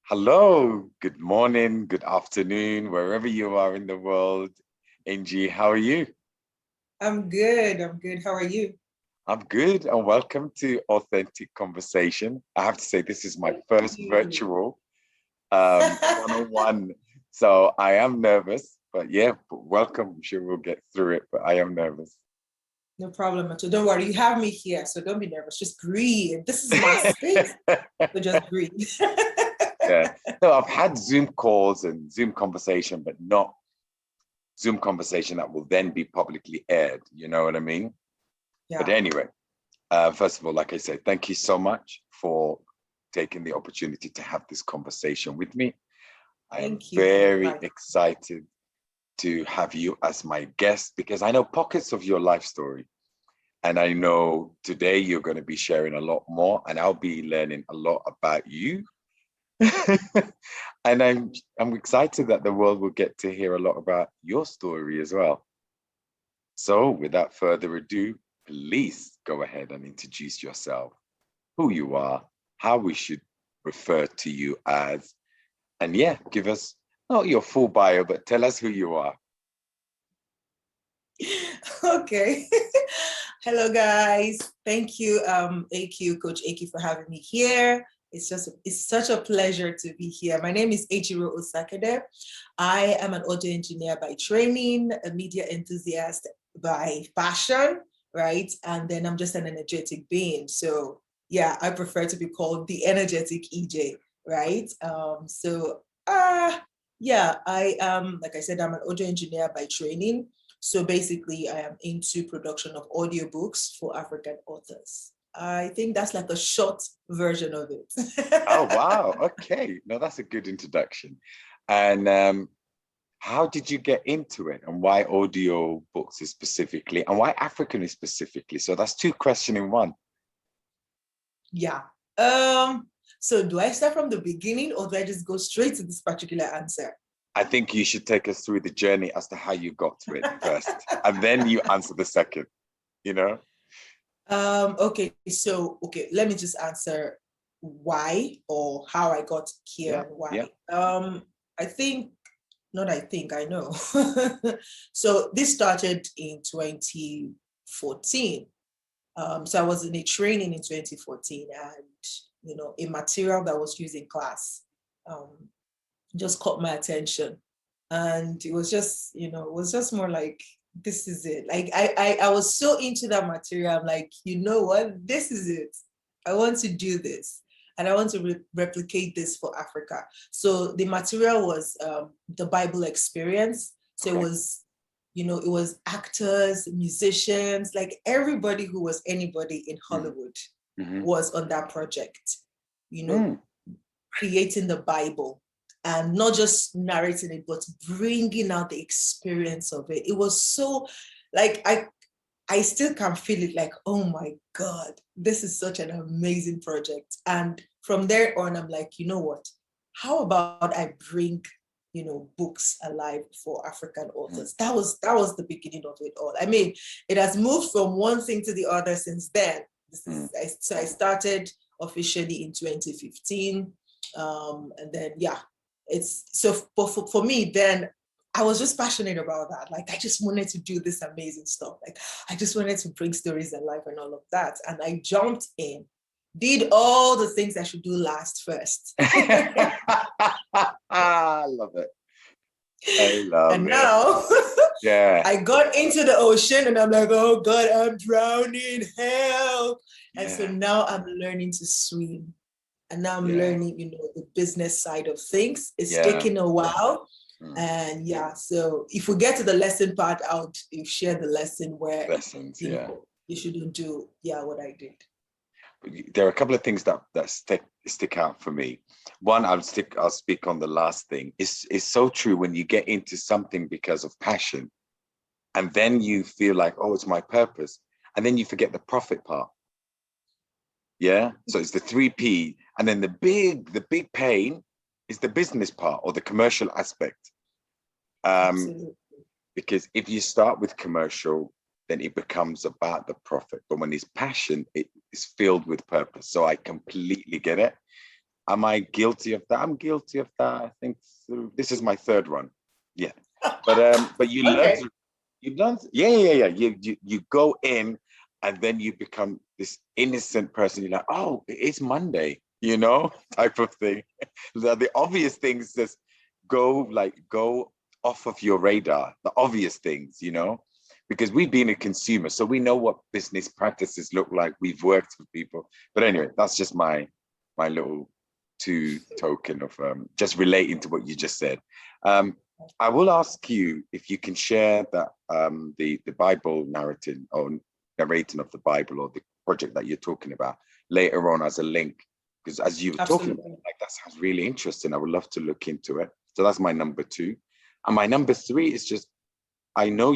Hello, good morning, good afternoon, wherever you are in the world. Enji, how are you? I'm good. I'm good. How are you? I'm good and welcome to Authentic Conversation. I have to say, this is my Thank first you. virtual one-on-one. So I am nervous, but yeah, welcome. I'm sure we'll get through it, but I am nervous. No problem at all. Don't worry. You have me here, so don't be nervous. Just breathe. This is my space, so just breathe. Yeah. No, I've had Zoom calls and Zoom conversation, but not Zoom conversation that will then be publicly aired. You know what I mean? But Yeah. anyway, first of all, like I said, thank you so much for taking the opportunity to have this conversation with me. I am Thank you for very inviting. excited to have you as my guest because I know pockets of your life story. And I know today you're going to be sharing a lot more, and I'll be learning a lot about you. And I'm excited that the world will get to hear a lot about your story as well. So without further ado, please go ahead and introduce yourself, who you are, how we should refer to you as, and yeah, give us not your full bio, but tell us who you are. Okay. Hello, guys. Thank you, Coach AQ, for having me here. It's such a pleasure to be here. My name is OsaKede. I am an audio engineer by training, a media enthusiast by passion, right? And then I'm just an energetic being. So yeah, I prefer to be called the energetic EJ, right? Yeah, I am, like I said, I'm an audio engineer by training. So basically, I am into production of audiobooks for African authors. I think that's like a short version of Oh, it. wow. Okay. No, that's a good introduction. And how did you get into it and why audio books is specifically and why African is specifically? So that's two questions in one. Yeah. So do I start from the beginning or do I just go straight to this particular answer? I think you should take us through the journey as to how you got to it first, and then you answer the second, you know? Okay, let me just answer why or how I got here Yeah, and yeah. why. I think, not I think, I know. So this started in 2014. So I was in a training in 2014 and, a material that was used in class um, just caught my attention. And it was just, it was just more like, this is it. Like I was so into that material. I'm like, you know what? This is it. I want to do this. And I want to replicate this for Africa. So the material was the Bible experience. So Okay. it was actors, musicians, like everybody who was anybody in Mm-hmm. Hollywood Mm-hmm. was on that project, you know, Mm. creating the Bible and not just narrating it, but bringing out the experience of it. It was so like I still can feel it like, oh my God, this is such an amazing project. And from there on, I'm like, you know what? How about I bring, books alive for African Mm. authors? That was the beginning of it all. I mean, it has moved from one thing to the other since then. Mm. So I started officially in 2015. And then yeah, it's so for me then I was just passionate about that. Like I just wanted to do this amazing stuff. Like I just wanted to bring stories alive and all of that. And I jumped in, did all the things I should do last first. I love it. I love And it. now Yeah. I got into the ocean and I'm like, oh God, I'm drowning, help. And so Yeah. now I'm learning to swim. And now I'm Yeah. learning, the business side of things. It's Yeah. taken a while. Mm. And yeah, so if we get to the lesson part, I'll share the lesson where, Lessons. Yeah. you shouldn't do, yeah, what I did. There are a couple of things that stick out for me. One, I'll speak on the last thing. It's so true when you get into something because of passion, and then you feel like, oh, it's my purpose, and then you forget the profit part. Yeah. So it's the 3P, and then the big pain is the business part or the commercial aspect. Um, Absolutely. because if you start with commercial, then it becomes about the profit. But when it's passion, it is filled with purpose. So I completely get it. Am I guilty of that? I'm guilty of that. I think this is my third one. Yeah. But you learn Okay. to, yeah. You go in and then you become this innocent person. You're like, oh, it's Monday, type of thing. The obvious things just go off of your radar, the obvious things, because we've been a consumer, so we know what business practices look like. We've worked with people. But anyway, that's just my little two token of just relating to what you just said. I will ask you if you can share that the Bible narrating or narrating of the Bible or the project that you're talking about later on as a link, because as you were talking about, like, that sounds really interesting. I would love to look into it. So that's my number two. And my number three is just, I know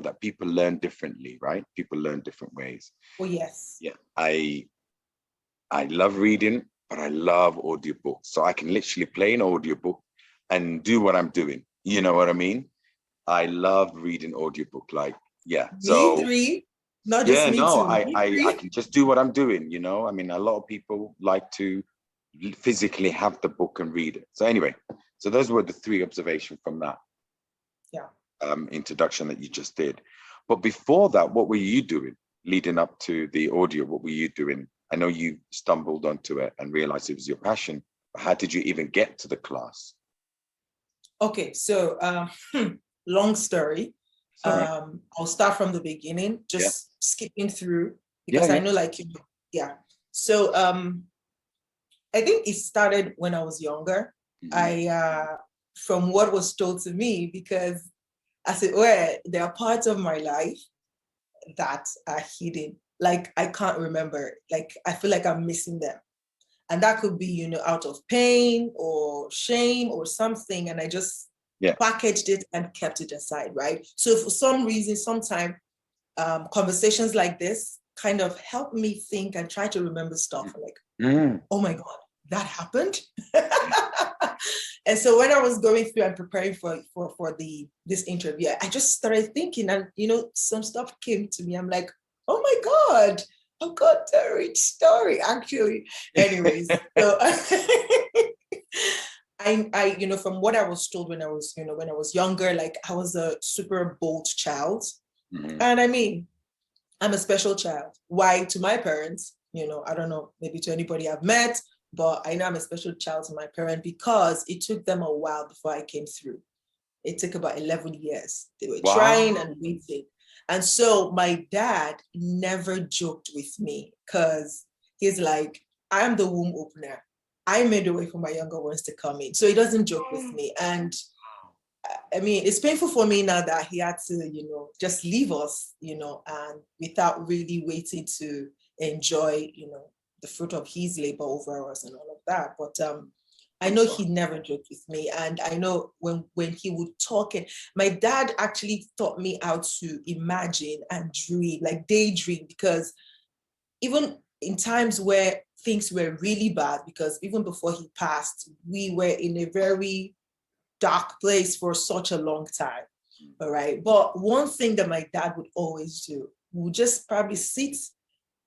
that people learn differently, right? People learn different ways. Oh, yes. Yeah. I love reading, but I love audiobooks. So I can literally play an audiobook and do what I'm doing. You know what I mean? I love reading audiobook, like, yeah. Me three, not just me no, two. I can just do what I'm doing, I mean, a lot of people like to physically have the book and read it. So anyway, so those were the three observations from that introduction that you just did. But before that, what were you doing leading up to the audio? What were you doing? I know you stumbled onto it and realized it was your passion, but how did you even get to the class? Okay, so long story. Right. I'll start from the beginning, just skipping through, because I know, like, So I think it started when I was younger. Mm-hmm. From what was told to me, because as it were, there are parts of my life that are hidden. Like, I can't remember. Like, I feel like I'm missing them. And that could be, out of pain or shame or something. And I just packaged it and kept it aside, right? So for some reason, sometimes conversations like this kind of help me think and try to remember stuff. Like, oh my God, that happened. And so when I was going through and preparing for this interview, I just started thinking, and some stuff came to me. I'm like, oh my God, I've got a rich story, actually. Anyways, so I from what I was told when I was younger, like, I was a super bold child. Mm-hmm. And I mean, I'm a special child. Why? To my parents, I don't know, maybe to anybody I've met, but I know I'm a special child to my parents because it took them a while before I came through. It took about 11 years. They were trying and waiting. And so my dad never joked with me because he's like, I'm the womb opener. I made a way for my younger ones to come in. So he doesn't joke with me. And I mean, it's painful for me now that he had to, just leave us, and without really waiting to enjoy, the fruit of his labor over us and all of that. But I know he never joked with me. And I know when he would talk, and my dad actually taught me how to imagine and dream, like daydream, because even in times where things were really bad, because even before he passed, we were in a very dark place for such a long time. All right. But one thing that my dad would always do, we would just probably sit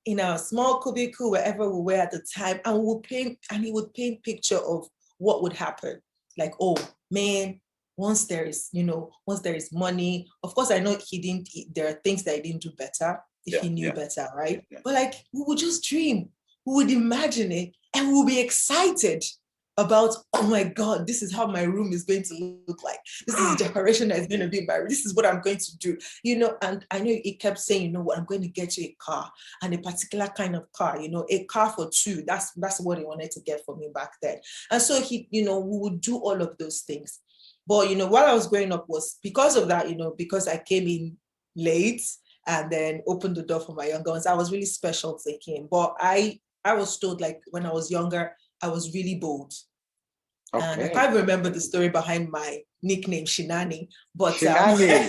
in a small cubicle, wherever we were at the time, and he would paint picture of what would happen. Like, oh man, once there is money, of course, I know there are things that he didn't do better if he knew better, right? But like, we would just dream, we would imagine it, and we would be excited about, oh my God, this is how my room is going to look like. This is the decoration that is going to be my room. This is what I'm going to do. And I know he kept saying, you know what, I'm going to get you a car, and a particular kind of car, a car for two. That's what he wanted to get for me back then. And so we would do all of those things. But, while I was growing up, was because of that, because I came in late and then opened the door for my younger ones, I was really special to him. But I was told, like, when I was younger, I was really bold. Okay. And I can't remember the story behind my nickname, Shinani, but Shinani.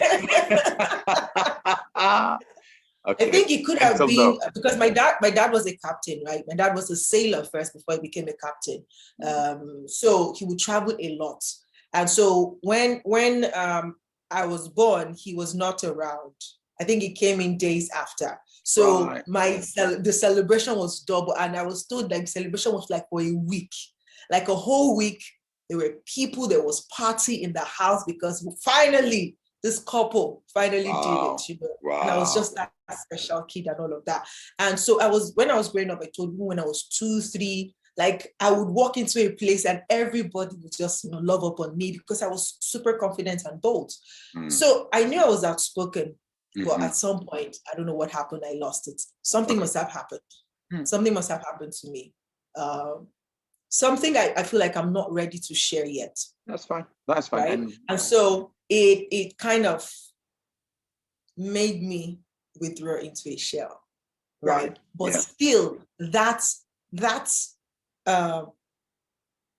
Okay. I think it could have been because my dad was a captain, right? My dad was a sailor first before he became a captain. So he would travel a lot. And so when I was born, he was not around. I think he came in days after. So the celebration was double. And I was told, like, celebration was like for a week. Like a whole week, there were people, there was party in the house because finally, this couple finally did it, you know. And I was just that special kid and all of that. And so when I was growing up, I told you when I was 2, 3, like I would walk into a place and everybody would just, you know, love up on me because I was super confident and bold. So I knew I was outspoken, but at some point, I don't know what happened. I lost it. Something must have happened. Something must have happened to me. Something I feel like I'm not ready to share yet. That's fine. That's fine. Right? And so it kind of made me withdraw into a shell. Right. But still that's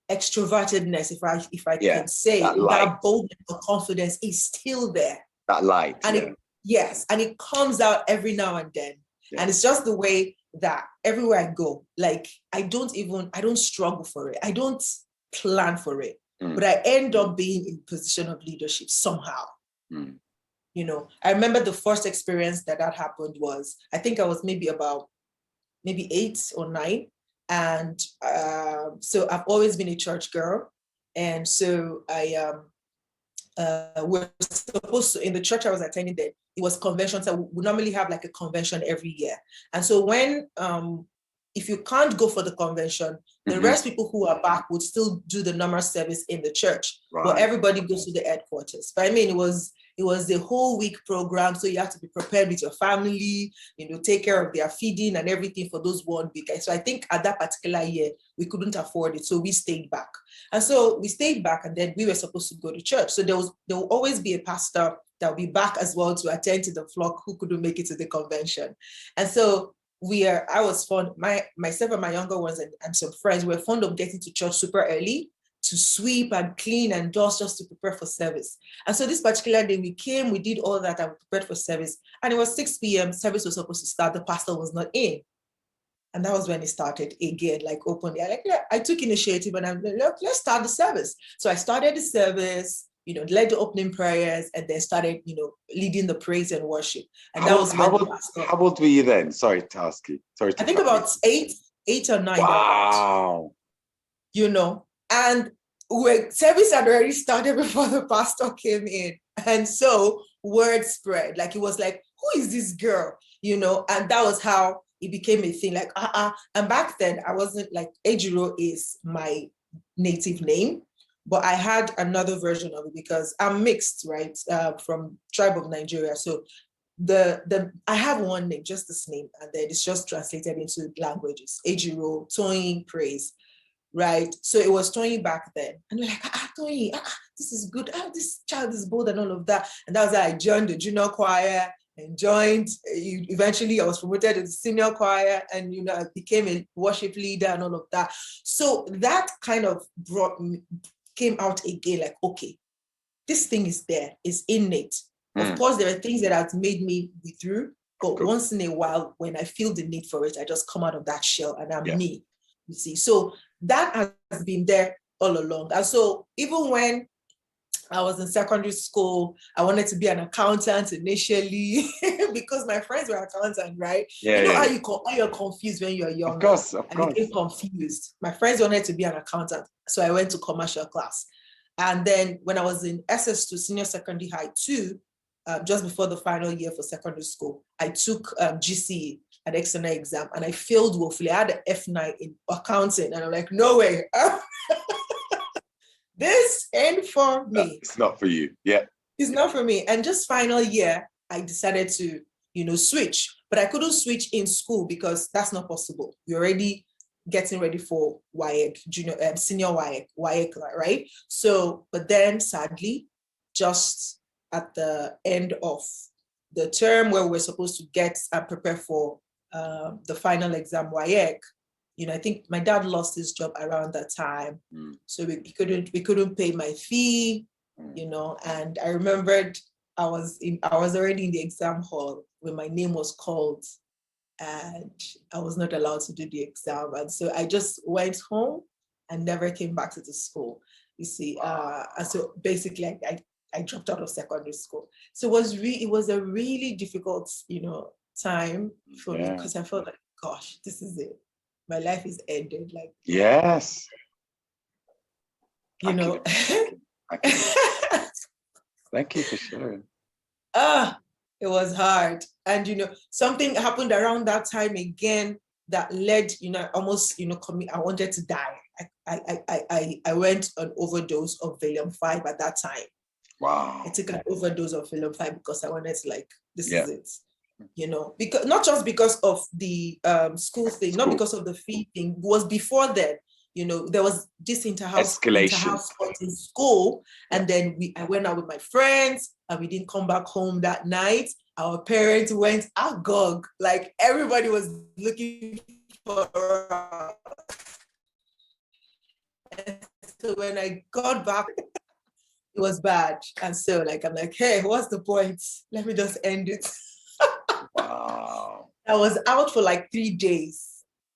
extrovertedness, if I can say, that boldness or confidence is still there. That light. And it comes out every now and then. And it's just the way that everywhere I go, like I don't struggle for it. I don't plan for it, but I end up being in position of leadership somehow. You know, I remember the first experience that happened was, I think I was maybe 8 or 9. And so I've always been a church girl. And so we're supposed to, in the church I was attending then, it was convention. So we normally have like a convention every year. And so when, if you can't go for the convention, the rest people who are back would still do the normal service in the church. But everybody goes to the headquarters. But I mean, it was the whole week program. So you have to be prepared with your family, you know, take care of their feeding and everything for those 1 week. So I think at that particular year, we couldn't afford it. So we stayed back. And so we stayed back and then we were supposed to go to church. So there will always be a pastor that will be back as well to attend to the flock who couldn't make it to the convention. And so I was fond, myself and my younger ones and some friends were fond of getting to church super early to sweep and clean and dust just to prepare for service. And so this particular day we came, we did all that and we prepared for service. And it was 6 p.m. Service was supposed to start. The pastor was not in. And that was when it started again, like openly. I took initiative and I'm like, let's start the service. So I started the service, you know, led the opening prayers and then started, you know, leading the praise and worship. And that was when how old were you then? Sorry to ask you. Sorry. I think about 8 or 9. Wow. You know, and service had already started before the pastor came in. And so word spread, like it was like, who is this girl? You know, and that was how it became a thing, like, And back then I wasn't like, Ejiro is my native name, but I had another version of it because I'm mixed, right? From tribe of Nigeria. So I have one name, just this name, and then it's just translated into languages, Ejiro, Toyin, Praise. Right. So it was Tony back then. And we're like, Tony, this is good. This child is bold and all of that. And that was how I joined the junior choir and eventually I was promoted to the senior choir and, you know, I became a worship leader and all of that. So that kind of came out again, like, okay, this thing is there, it's innate. Of course, there are things that have made me withdraw, but once in a while, when I feel the need for it, I just come out of that shell and I'm me, you see. So that has been there all along. And so even when I was in secondary school, I wanted to be an accountant initially because my friends were accountants, right? You know how you're confused when you're young. Of course. I became confused. My friends wanted to be an accountant. So I went to commercial class. And then when I was in SS2, senior secondary high 2, just before the final year for secondary school, I took GCE, an external exam, and I failed woefully. I had an F9 in accounting, and I'm like, no way. This ain't for me. It's not for you. Yeah. It's not for me. And just final year, I decided to, you know, switch. But I couldn't switch in school because that's not possible. You're already getting ready for WAEC, senior WAEC, right? So, but then sadly, just at the end of the term where we're supposed to get and prepare for the final exam, WAEC, you know, I think my dad lost his job around that time. So we couldn't pay my fee, you know, and I remembered I was already in the exam hall when my name was called and I was not allowed to do the exam. And so I just went home and never came back to the school, you see. And so basically I dropped out of secondary school. So it was a really difficult, you know, time for me because I felt like, gosh, this is it. My life is ended. Like, yes. you know. I can. Thank you for sharing. It was hard. And, something happened around that time again that led, almost, I wanted to die. I went on overdose of Valium-5 at that time. Wow. I took an overdose of Valium-5 because I wanted to this is it. Because not just because of the school thing, not because of the fee thing, it was before then. There was this interhouse sport in school, and then I went out with my friends, and we didn't come back home that night. Our parents went agog, like everybody was looking for us. And so when I got back, it was bad, and so I'm like, hey, what's the point? Let me just end it. Wow. I was out for 3 days.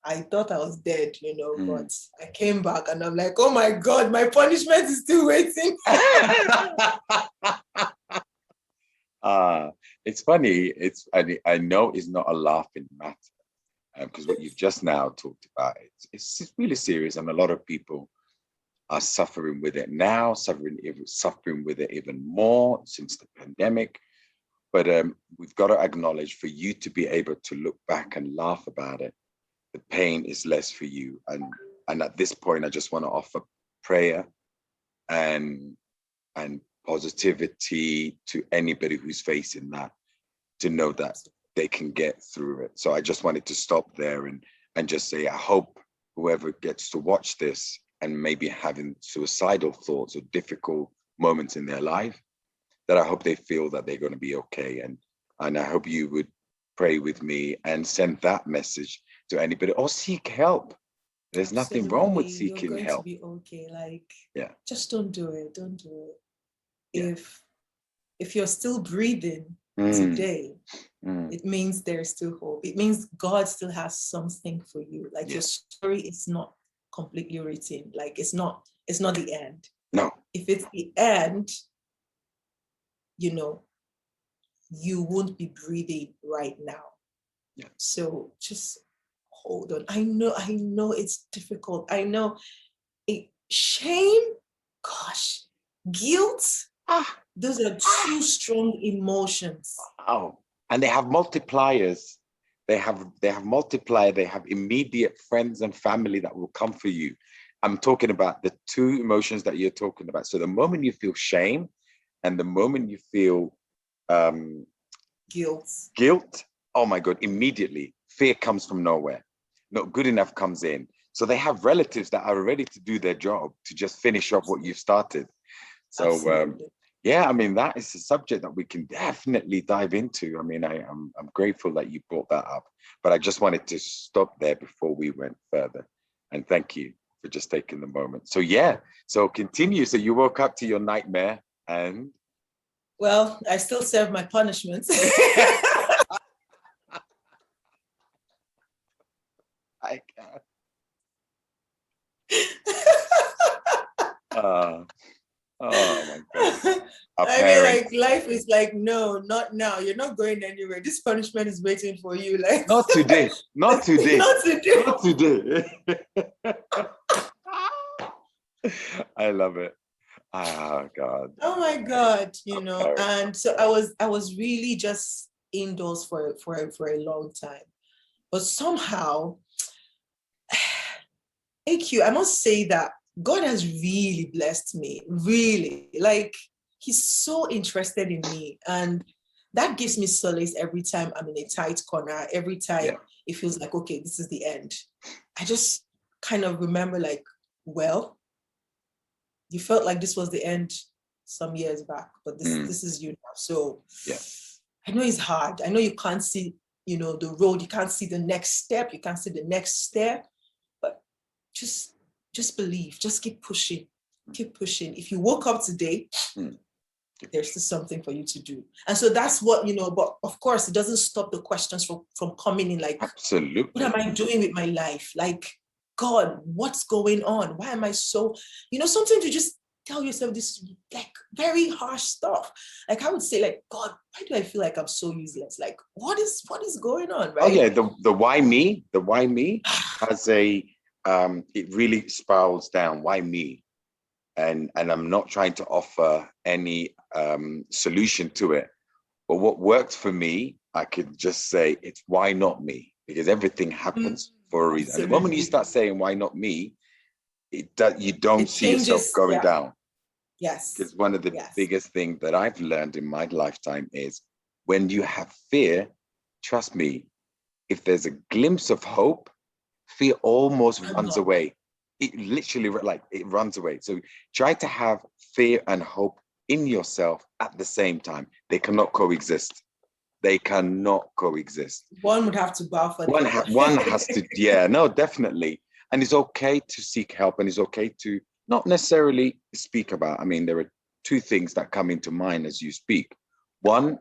I thought I was dead, but I came back and I'm like, oh my God, my punishment is still waiting. It's funny. I know it's not a laughing matter because what you've just now talked about, it's really serious, and a lot of people are suffering with it now, suffering with it even more since the pandemic. But we've got to acknowledge, for you to be able to look back and laugh about it, the pain is less for you. And at this point, I just want to offer prayer and positivity to anybody who's facing that, to know that they can get through it. So I just wanted to stop there and just say, I hope whoever gets to watch this and maybe having suicidal thoughts or difficult moments in their life, that I hope they feel that they're going to be okay. And I hope you would pray with me and send that message to anybody, or seek help. There's nothing wrong with seeking You're going help. to be okay. Just don't do it. Don't do it. Yeah. If you're still breathing today, it means there's still hope. It means God still has something for you. Your story is not completely written. It's not the end. No. If it's the end, you won't be breathing right now. Yeah. So just hold on. I know it's difficult. I know shame, gosh, guilt. Those are two strong emotions. Oh, and they have multipliers. They have multiplier. They have immediate friends and family that will come for you. I'm talking about the two emotions that you're talking about. So the moment you feel shame and the moment you feel guilt, oh my God, immediately fear comes from nowhere. Not good enough comes in. So they have relatives that are ready to do their job, to just finish up what you've started. So that is a subject that we can definitely dive into. I'm grateful that you brought that up, but I just wanted to stop there before we went further. And thank you for just taking the moment. So continue. So you woke up to your nightmare and? Well, I still serve my punishments. I can't. Oh my God. Life is no, not now. You're not going anywhere. This punishment is waiting for you. Not today. Not today. Not today. Not today. I love it. Oh God. Oh my God. And so I was really just indoors for a long time. But somehow, AQ, I must say that God has really blessed me, really. He's so interested in me. And that gives me solace every time I'm in a tight corner, every time it feels like, okay, this is the end. I just kind of remember well, you felt like this was the end some years back, but this is you now. So I know it's hard. I know you can't see, the road. You can't see the next step. You can't see the next step, but just believe, just keep pushing. If you woke up today, there's still something for you to do. And so that's what, but of course it doesn't stop the questions from coming in absolutely. What am I doing with my life? God, what's going on? Why am I so, sometimes you just tell yourself this very harsh stuff. I would say God, why do I feel like I'm so useless? What is going on, right? Oh yeah, the why me has a, it really spirals down. Why me? and I'm not trying to offer any solution to it. But what worked for me, I could just say it's why not me? Because everything happens for a reason. And the moment you start saying why not me, you don't see yourself going down. Yes. Because one of the biggest things that I've learned in my lifetime is when you have fear, trust me, if there's a glimpse of hope, fear almost runs away. It literally, like, it runs away. So try to have fear and hope in yourself at the same time. They cannot coexist. They cannot coexist. One would have to bow for one has to, yeah, no, definitely. And it's okay to seek help, and it's okay to not necessarily speak about. I mean, there are two things that come into mind as you speak. One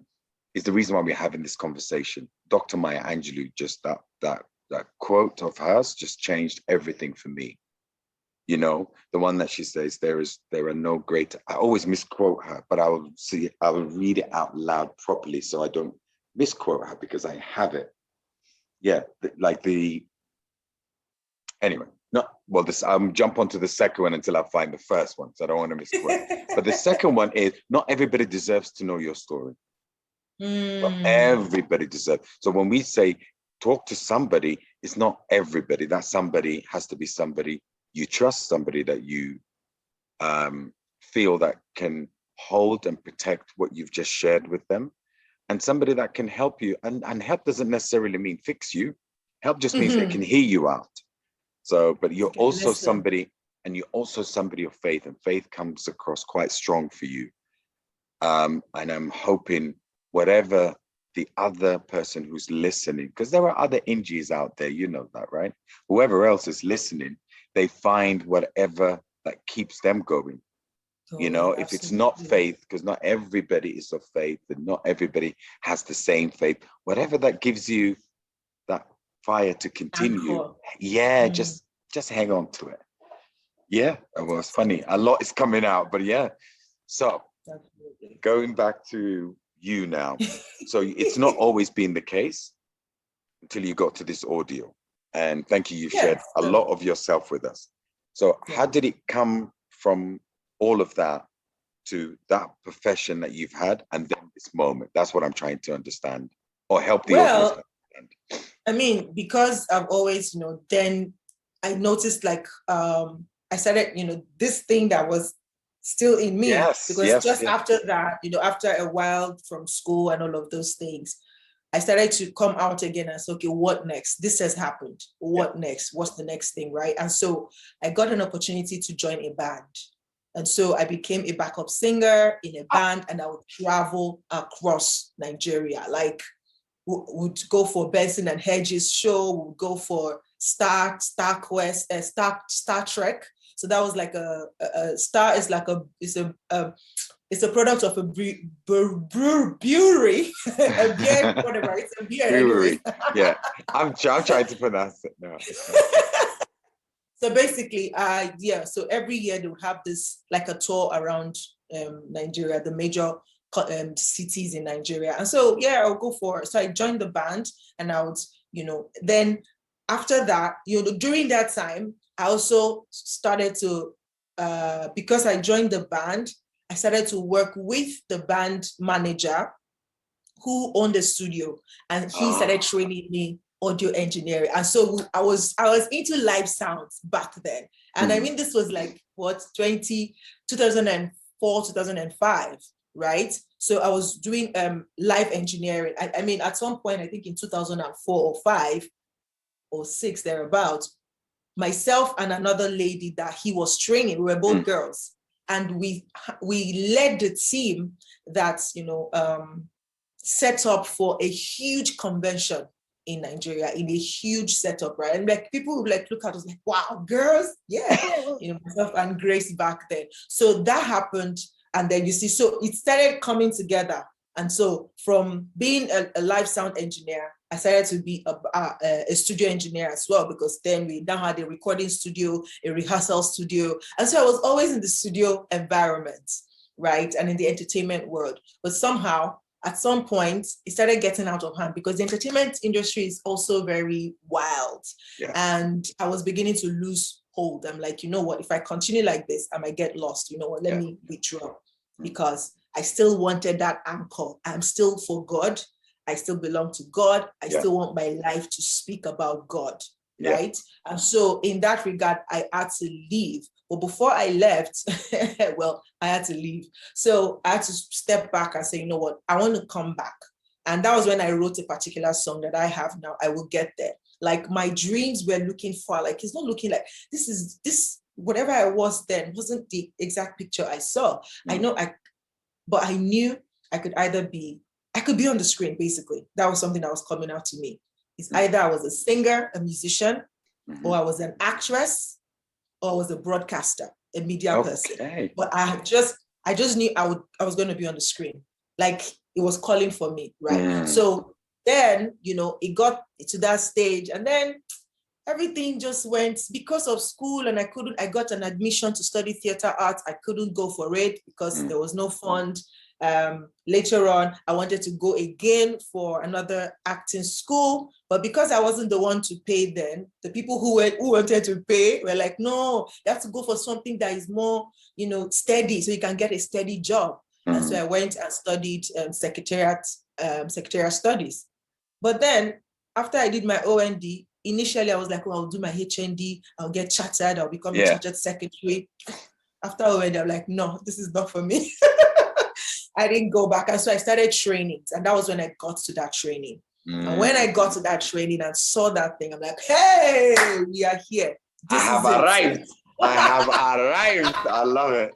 is the reason why we're having this conversation. Dr. Maya Angelou, just that quote of hers just changed everything for me. You know, the one that she says, there are no greater, I always misquote her, but I will read it out loud properly so I don't misquote her because I have it. Yeah, anyway, I'll jump onto the second one until I find the first one, so I don't want to misquote. But the second one is, not everybody deserves to know your story. Not everybody deserves. So when we say talk to somebody, it's not everybody. That somebody has to be somebody you trust, somebody that you feel that can hold and protect what you've just shared with them, and somebody that can help you. And help doesn't necessarily mean fix you. Help just means they can hear you out. So, but you're also somebody, and you're also somebody of faith, and faith comes across quite strong for you. And I'm hoping whatever the other person who's listening, because there are other Enjis out there, you know that, right? Whoever else is listening, they find whatever that keeps them going. You know, if it's not faith, because not everybody is of faith, and not everybody has the same faith, whatever that gives you that fire to continue. Yeah, just hang on to it. Yeah, well, it's funny. A lot is coming out, but yeah. So going back to you now. So it's not always been the case until you got to this audio. And thank you, you've shared a lot of yourself with us. So how did it come from all of that to that profession that you've had and then this moment? That's what I'm trying to understand, or help the audience understand. I mean, because I've always, then I noticed like I started, this thing that was still in me. After that, after a while from school and all of those things, I started to come out again and say, okay, what next? This has happened. What next? What's the next thing, right? And so I got an opportunity to join a band. And so I became a backup singer in a band, and I would travel across Nigeria. Like, would go for Benson and Hedges show, would go for Star Trek. So that was like a Star is like it's a product of a brewery, a beer, whatever. It's a beer. Brewery. Yeah, I'm trying to pronounce it now. So basically, so every year they would have this like a tour around Nigeria, the major cities in Nigeria. And so, I'll go for it. So I joined the band, and I would, then after that, during that time, I also started to, because I joined the band, I started to work with the band manager who owned the studio, and he started training me audio engineering. And so I was into live sounds back then. And I mean, this was like, 2004, 2005, right? So I was doing live engineering. I mean, at some point, I think in 2004 or 5 or 6, thereabouts, myself and another lady that he was training, we were both girls. And we led the team that, set up for a huge convention in Nigeria, in a huge setup, right? And like people would like look at us like, wow, girls, myself and Grace back then. So that happened. And then you see, so it started coming together. And so from being a live sound engineer, I started to be a studio engineer as well, because then we now had a recording studio, a rehearsal studio. And so I was always in the studio environment, right? And in the entertainment world. But somehow, at some point, it started getting out of hand because the entertainment industry is also very wild. Yes. And I was beginning to lose hold. I'm like, you know what, if I continue like this, I might get lost. You know what, let me withdraw, because I still wanted that anchor. I'm still for God. I still belong to God. I still want my life to speak about God, right? And so in that regard, I had to leave. But before I left, well, I had to leave. So I had to step back and say, you know what, I want to come back. And that was when I wrote a particular song that I have now, I Will Get There. Like my dreams were looking far, like it's not looking like this, whatever I was then wasn't the exact picture I saw. But I knew I could be on the screen, basically. That was something that was coming out to me. It's either I was a singer, a musician, or I was an actress, or I was a broadcaster, a media person. But I just knew I was going to be on the screen. Like it was calling for me, right? So then, it got to that stage, and then everything just went because of school, and I got an admission to study theater arts. I couldn't go for it because there was no fund. Later on, I wanted to go again for another acting school, but because I wasn't the one to pay then, the people who wanted to pay were like, no, you have to go for something that is more, steady, so you can get a steady job. And so I went and studied secretarial studies. But then after I did my OND, initially I was like, well, I'll do my HND, I'll get chartered, I'll become a chartered secretary. After OND, I'm like, no, this is not for me. I didn't go back. And so I started training. And that was when I got to that training. And when I got to that training and saw that thing, I'm like, hey, we are here. I have arrived. I love it.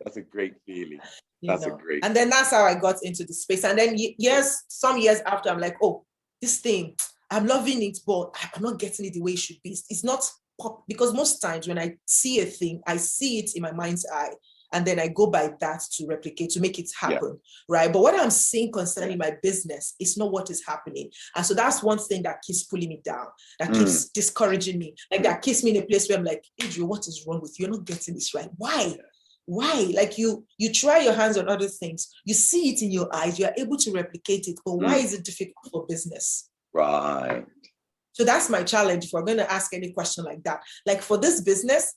That's a great feeling. And then that's how I got into the space. And then some years after, I'm like, oh, this thing, I'm loving it, but I'm not getting it the way it should be. It's not pop, because most times when I see a thing, I see it in my mind's eye, and then I go by that to replicate, to make it happen, right? But what I'm seeing concerning my business is not what is happening. And so that's one thing that keeps pulling me down, that keeps discouraging me, like that keeps me in a place where I'm like, Adrian, what is wrong with you? You're not getting this right. Why? Like you try your hands on other things, you see it in your eyes, you are able to replicate it, but why is it difficult for business? Right. So that's my challenge if we're going to ask any question like that. Like for this business,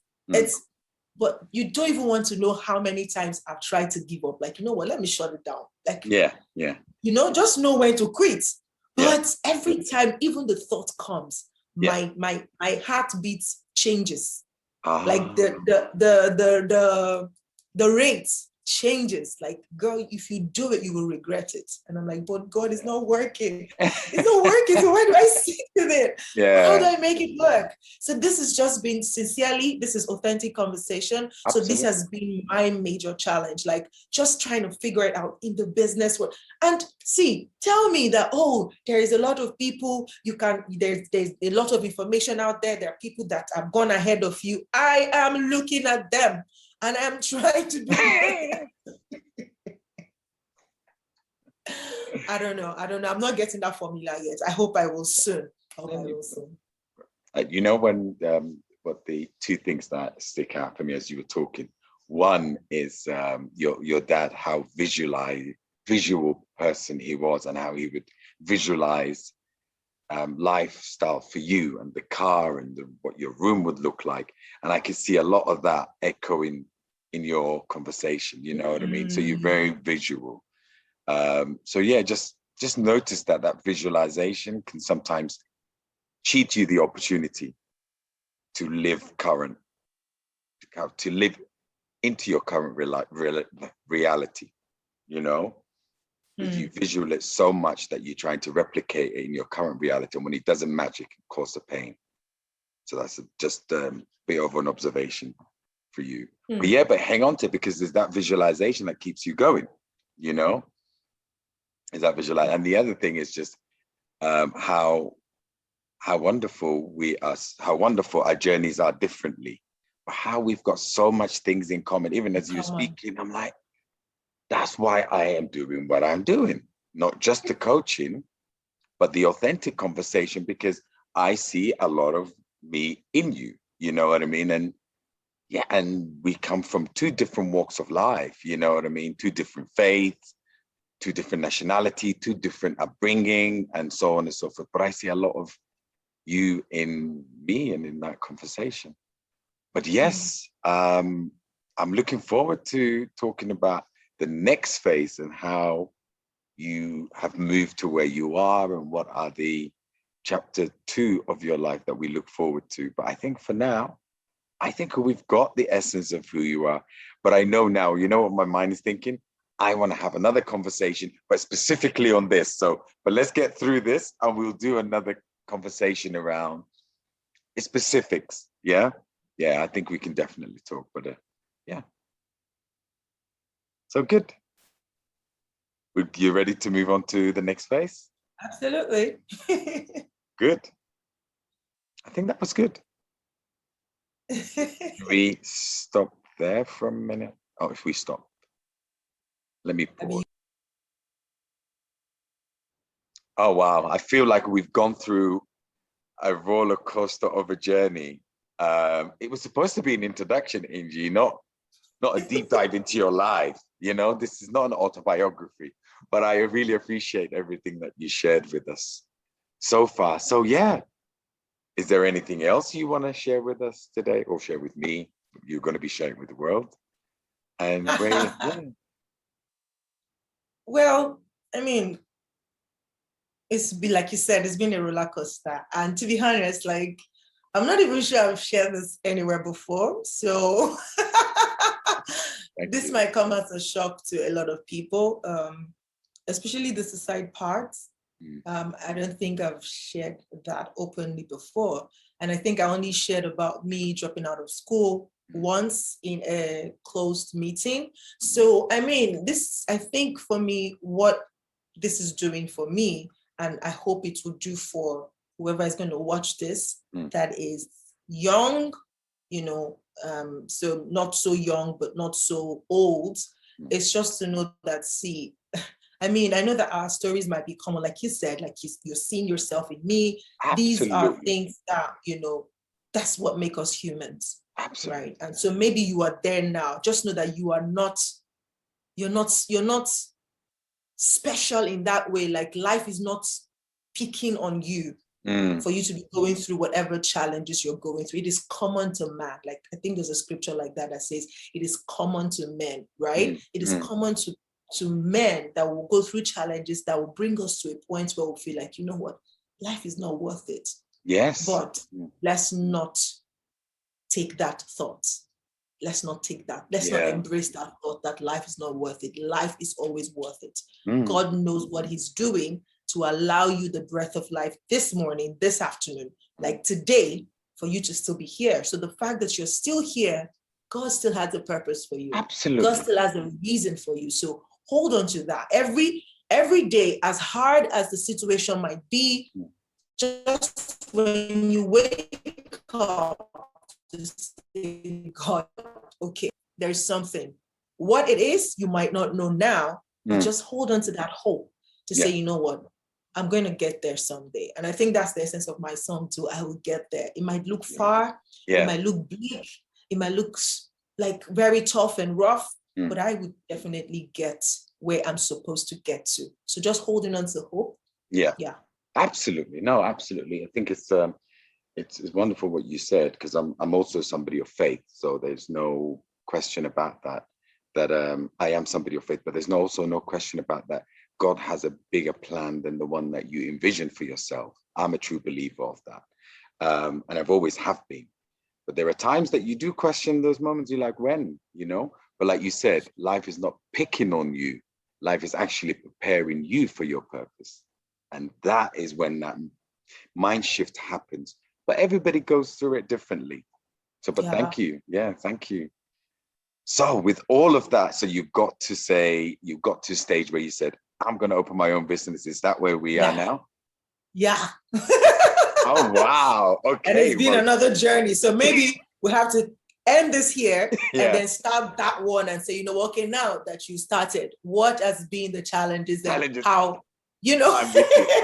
but you don't even want to know how many times I've tried to give up. Like, you know what, let me shut it down. Like, just know when to quit. But every time, even the thought comes, my heartbeat changes. Like the rate changes. Like, girl, if you do it, you will regret it. And I'm like, but God, it's not working. It's not working. So why do I stick with it? How do I make it work? So this has just been, sincerely, this is authentic conversation. Absolutely. So this has been my major challenge, like just trying to figure it out in the business world. And see, tell me that, oh, there is a lot of people there's a lot of information out there. There are people that have gone ahead of you. I am looking at them. And I'm trying to do it. I don't know. I'm not getting that formula yet. I hope I will soon. You know, what the two things that stick out for me as you were talking. One is your dad, how visual person he was, and how he would visualize lifestyle for you, and the car, and what your room would look like. And I could see a lot of that echoing in your conversation, you know what I mean? So you're very visual. So yeah, just notice that visualization can sometimes cheat you the opportunity to live current, to live into your current reality, you know? If you visualize so much that you're trying to replicate it in your current reality, and when it doesn't match, it can cause the pain. So that's just a bit of an observation for you. But hang on to it, because there's that visualization that keeps you going, you know? Is that visualize? And the other thing is just how wonderful how wonderful our journeys are differently, but how we've got so much things in common. Even as you're speaking, I'm like, that's why I am doing what I'm doing, not just the coaching, but the authentic conversation, because I see a lot of me in you, you know what I mean? And we come from two different walks of life, you know what I mean? Two different faiths, two different nationality, two different upbringing, and so on and so forth. But I see a lot of you in me and in that conversation. But yes, I'm looking forward to talking about the next phase and how you have moved to where you are and what are the chapter 2 of your life that we look forward to. But I think for now, I think we've got the essence of who you are. But I know now, you know what my mind is thinking? I want to have another conversation, but specifically on this. So, but let's get through this and we'll do another conversation around specifics. Yeah. Yeah, I think we can definitely talk, but yeah. So good. You ready to move on to the next phase? Absolutely. Good. I think that was good. Can we stop there for a minute? Oh, if we stop, let me pause. Oh, wow. I feel like we've gone through a roller coaster of a journey. It was supposed to be an introduction, Enji, not a deep dive into your life. You know, this is not an autobiography, but I really appreciate everything that you shared with us so far. So yeah, is there anything else you want to share with us today or share with me? You're going to be sharing with the world. And where, yeah. Well, I mean, it's been, like you said, it's been a roller coaster. And to be honest, like, I'm not even sure I've shared this anywhere before. So this might come as a shock to a lot of people, especially the suicide part. I don't think I've shared that openly before. And I think I only shared about me dropping out of school once in a closed meeting. So, I mean, this, I think for me, what this is doing for me, and I hope it will do for whoever is going to watch this, that is young, you know, so not so young, but not so old. It's just to know that, see, I mean, I know that our stories might be common, like you said, like you're seeing yourself in me. Absolutely. These are things that, you know, that's what make us humans. Absolutely. Right. And so maybe you are there now. Just know that you are not, you're not special in that way. Like life is not picking on you for you to be going through whatever challenges you're going through. It is common to man. Like I think there's a scripture like that that says it is common to men, right? It is common to men that will go through challenges that will bring us to a point where we feel like, you know what, life is not worth it. Yes. But let's not take that thought. Let's not take that. Let's not embrace that thought that life is not worth it. Life is always worth it. God knows what he's doing to allow you the breath of life this morning, this afternoon, like today, for you to still be here. So the fact that you're still here, God still has a purpose for you. Absolutely. God still has a reason for you. So hold on to that. Every day, as hard as the situation might be, just when you wake up, to say, God, okay, there's something. What it is, you might not know now, but just hold on to that hope to say, you know what, I'm going to get there someday. And I think that's the essence of my song too. I will get there. It might look far, it might look bleak, it might look like very tough and rough, but I would definitely get where I'm supposed to get to. So just holding on to hope. Yeah. Absolutely. No, absolutely. I think it's wonderful what you said, because I'm also somebody of faith. So there's no question about that I am somebody of faith, but there's also no question about that. God has a bigger plan than the one that you envision for yourself. I'm a true believer of that. And I've always have been. But there are times that you do question those moments. You're like, when, you know? But like you said, life is not picking on you. Life is actually preparing you for your purpose. And that is when that mind shift happens. But everybody goes through it differently. So, but thank you. Yeah, thank you. So with all of that, so you got to a stage where you said, I'm going to open my own business. Is that where we are now? Yeah. Oh, wow. Okay. And it's been another journey. So maybe we have to end this here and then start that one and say, you know, okay, now that you started, what has been the challenges and how, you know?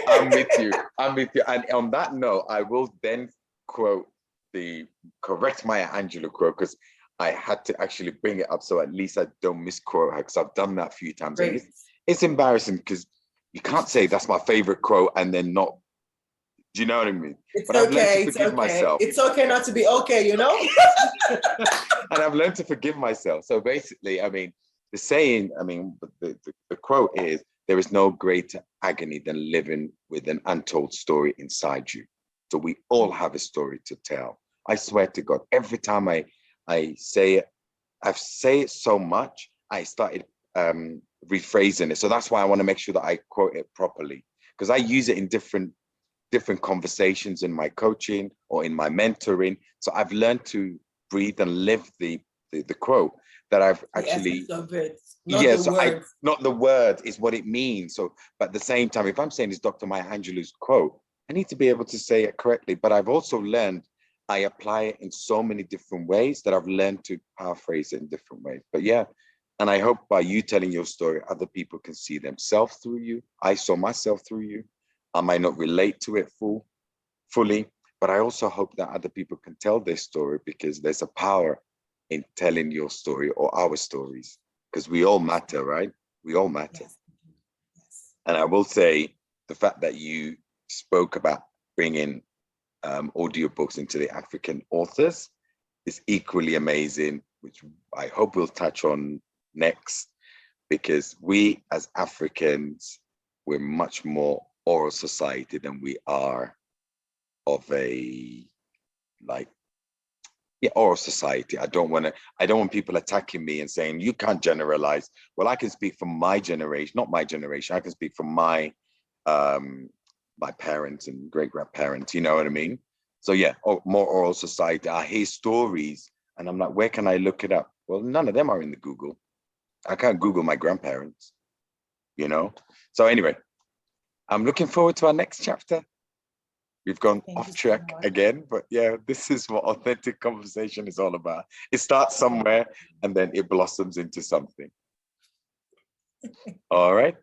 I'm with you. And on that note, I will then correct Maya Angelou quote, because I had to actually bring it up so at least I don't misquote her, because I've done that a few times. It's embarrassing because you can't say that's my favorite quote and then not Do you know what I mean? It's But I've learned to okay. It's forgive okay. myself. It's okay not to be okay, you know? And I've learned to forgive myself. So basically, I mean, the saying, I mean, the quote is, there is no greater agony than living with an untold story inside you. So we all have a story to tell. I swear to God, every time I say it, I've say it so much, I started rephrasing it. So that's why I want to make sure that I quote it properly, because I use it in different conversations in my coaching or in my mentoring. So I've learned to breathe and live the quote that I've actually, the essence of it, not yeah, the so words. not the word is what it means. So, but at the same time, if I'm saying it's Dr. Maya Angelou's quote, I need to be able to say it correctly. But I've also learned I apply it in so many different ways that I've learned to paraphrase it in different ways. But yeah, and I hope by you telling your story, other people can see themselves through you. I saw myself through you. I might not relate to it fully, but I also hope that other people can tell their story, because there's a power in telling your story or our stories, because we all matter, right? We all matter. Yes. Yes. And I will say, the fact that you spoke about bringing audiobooks into the African authors is equally amazing, which I hope we'll touch on next, because we as Africans, we're much more oral society than we are of a, like, yeah, oral society. I don't want people attacking me and saying you can't generalize. Well, I can speak from my generation, not my generation. I can speak from my my parents and great grandparents. You know what I mean? So yeah, more oral society. I hear stories, and I'm like, where can I look it up? Well, none of them are in the Google. I can't Google my grandparents. You know. So anyway, I'm looking forward to our next chapter. We've gone Thank you off so track much. again, but yeah, this is what authentic conversation is all about. It starts somewhere and then it blossoms into something. All right.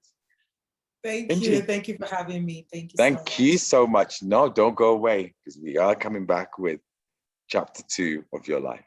Thank you. Enji, Thank you for having me. Thank you so thank you much. so much. No, don't go away, because we are coming back with chapter 2 of your life.